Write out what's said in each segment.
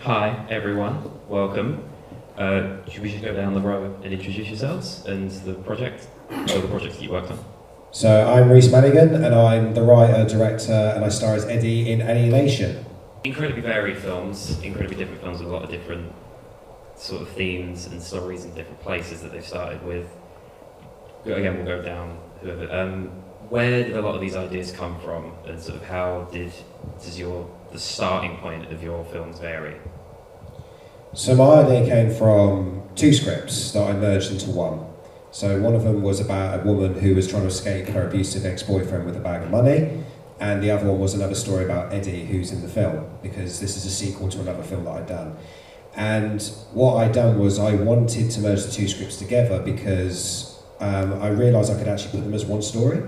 Hi everyone, welcome. We should go down the row and introduce yourselves and the project, or the projects that you worked on. So I'm Rhys Madigan, and I'm the writer, director, and I star as Eddie in Alienation. Incredibly varied films, incredibly different films with a lot of different sort of themes and stories in different places that they've started with. Again, we'll go down whoever. Where did a lot of these ideas come from, and sort of how does the starting point of your films vary? So my idea came from two scripts that I merged into one. So one of them was about a woman who was trying to escape her abusive ex-boyfriend with a bag of money, and the other one was another story about Eddie, who's in the film, because this is a sequel to another film that I'd done. And what I'd done was I wanted to merge the two scripts together because I realised I could actually put them as one story.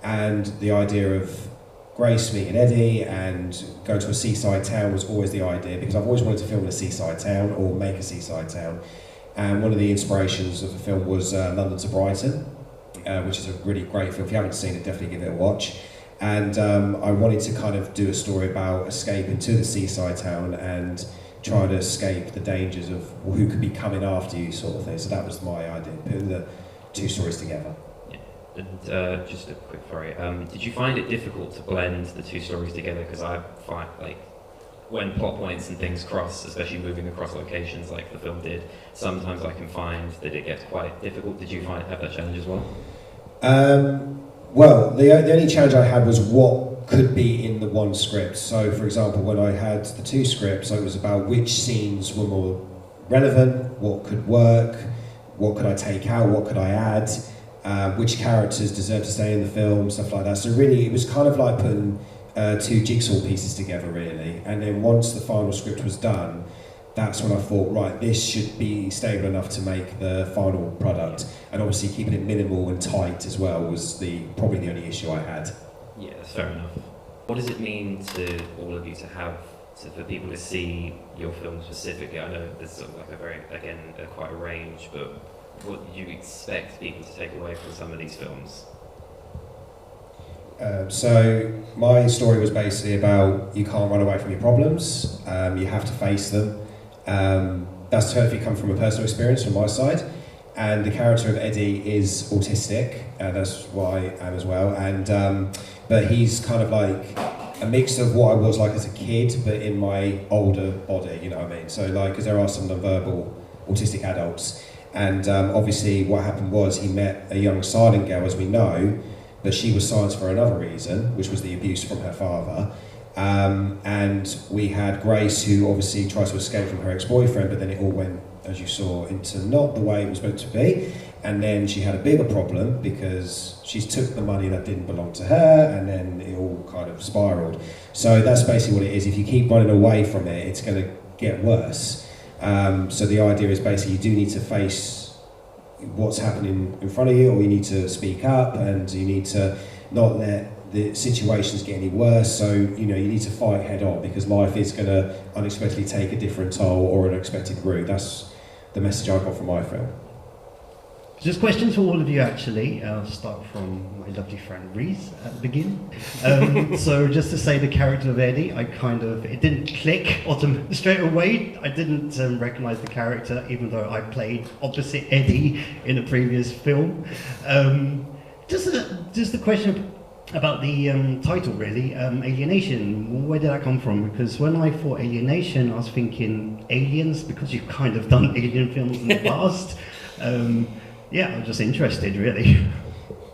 And the idea of Grace meeting Eddie and going to a seaside town was always the idea, because I've always wanted to film in a seaside town or make a seaside town. And one of the inspirations of the film was London to Brighton, which is a really great film. If you haven't seen it, definitely give it a watch. And I wanted to kind of do a story about escaping to the seaside town and trying to escape the dangers of who could be coming after you, sort of thing. So that was my idea, putting the two stories together. And just a quick query, did you find it difficult to blend the two stories together? Because I find, like, when plot points and things cross, especially moving across locations like the film did, sometimes I can find that it gets quite difficult. Did you have that challenge as well? Well, the only challenge I had was what could be in the one script. So, for example, when I had the two scripts, it was about which scenes were more relevant, what could work, what could I take out, what could I add, which characters deserve to stay in the film, stuff like that. So really, it was kind of like putting two jigsaw pieces together, really. And then once the final script was done, that's when I thought, right, this should be stable enough to make the final product. And obviously keeping it minimal and tight as well was probably the only issue I had. Yeah, that's fair enough. What does it mean to all of you for people to see your film specifically? I know there's sort of like quite a range, but what do you expect people to take away from some of these films? So my story was basically about you can't run away from your problems, you have to face them. That's totally come from a personal experience from my side, and the character of Eddie is autistic, that's what I am as well, and but he's kind of like a mix of what I was like as a kid, but in my older body, you know what I mean? So like, because there are some non-verbal autistic adults, and obviously what happened was he met a young silent girl, as we know, but she was silenced for another reason, which was the abuse from her father. And we had Grace, who obviously tries to escape from her ex-boyfriend, but then it all went, as you saw, into not the way it was meant to be. And then she had a bigger problem because she took the money that didn't belong to her, and then it all kind of spiraled. So that's basically what it is. If you keep running away from it, it's going to get worse. So the idea is basically you do need to face what's happening in front of you, or you need to speak up, and you need to not let the situations get any worse. So you need to fight head on, because life is going to unexpectedly take a different toll or an unexpected route. That's the message I got from my film. Just questions for all of you, actually. I'll start from my lovely friend Rhys at the beginning. So just to say, the character of Eddie, it didn't click straight away. I didn't recognise the character, even though I played opposite Eddie in a previous film. Just a question about the title, really, Alienation. Where did that come from? Because when I thought Alienation, I was thinking aliens, because you've kind of done alien films in the past. Yeah, I'm just interested, really.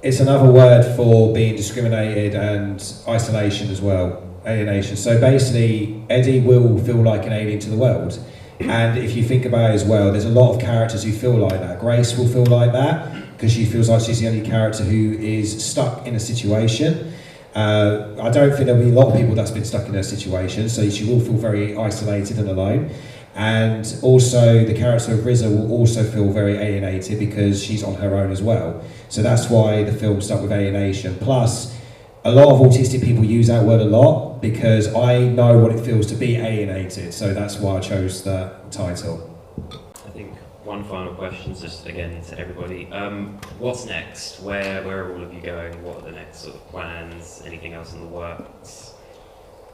It's another word for being discriminated and isolation as well, alienation. So basically, Eddie will feel like an alien to the world. And if you think about it as well, there's a lot of characters who feel like that. Grace will feel like that, because she feels like she's the only character who is stuck in a situation. I don't think there'll be a lot of people that's been stuck in a situation, so she will feel very isolated and alone. And also the character of Rizza will also feel very alienated, because she's on her own as well. So that's why the film stuck with alienation. Plus, a lot of autistic people use that word a lot, because I know what it feels to be alienated. So that's why I chose that title. I think one final question, just again to everybody. What's next? Where are all of you going? What are the next sort of plans? Anything else in the works?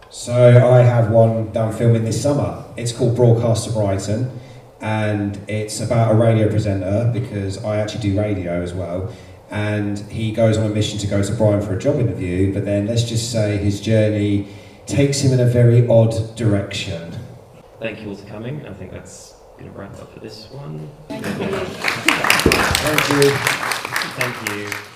So I have one that I'm filming this summer. It's called Broadcast to Brighton, and it's about a radio presenter, because I actually do radio as well. And he goes on a mission to go to Brighton for a job interview, but then let's just say his journey takes him in a very odd direction. Thank you all for coming. I think that's going to wrap up for this one. Thank you. Thank you.